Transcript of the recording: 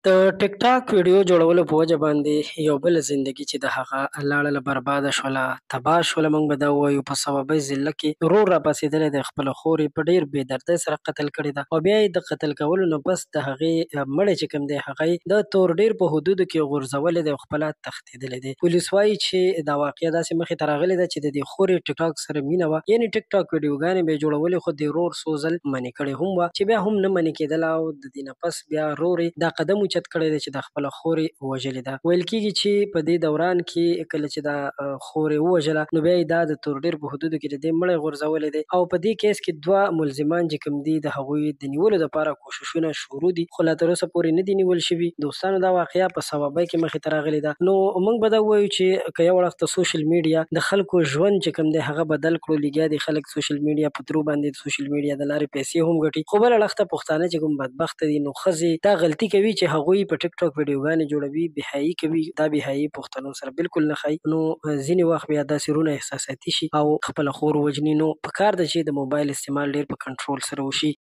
د ټیک ټاک ویډیو جوړولو په وجه باندې یو بله زندګي چې د هغه لاړله برباده شوله، تباه شوله، موږ به دا ووایو په سببۍ ضلع کې ورور راپاڅېدلی دی، خپله خور یې په ډېر بې دردۍ سره قتل کړې ده او بیا یې د قتل کولو نه بس د هغې مړی چې کوم دی هغه یې د تورډیر په حدودو کې غورځولی دی او خپله تښتېدلی دی. پولیس وایي چې دا واقعه داسې مخې ته راغلې ده چې د دې خور یې ټیک ټاک سره مینه وه، یعنې ټیک ټاک ویډیوګانې به یې جوړولې، خو د ورور څو ځل منې کړې هم وه چې بیا هم نه منې کېدله او د دې نه پس بیا ورور یې دا قدم اوچت کړی دی چې د خپله خور یې وژلې ده. ویل کېږي چې په دې دوران کې کله چې دا خور یې ووژله نو بیا یې دا د تورډیر په حدودو کې د دې مړی غورځولی دی او په دې کیس کې دوه ملزمان چې کوم دي د هغوی د نیولو دپاره کوښښونه شروع دي، خو لا تر اوسه پورې نه دي نیول شوي. دوستانو دا واقعه په سببۍ کې مخې ته راغلې ده. نو موږ به دا ووایو چې که یو اړخ ته سوشل میډیا د خلکو ژوند چې کوم دی هغه بدل کړو، لګیا دي خلک سوشل میډیا په ترو باندې د سوشل میډیا د لارې پیسې هم ګټي، خو بل اړخ ته پښتانه چې کوم بدبخته دي نو ښځې دا غلطي کوي چې هغوی په ټیک ټاک ویډیوګانې جوړوي، بېحیایي کوي. دا بېحیایي پښتنو سره بالکل نه ښایي. نو ځینې وخت بیا داسې رونه احساساتي شي او خپله خور ووژني، نو پکار ده چې د موبایل استعمال ډېر په کنټرول سره وشي.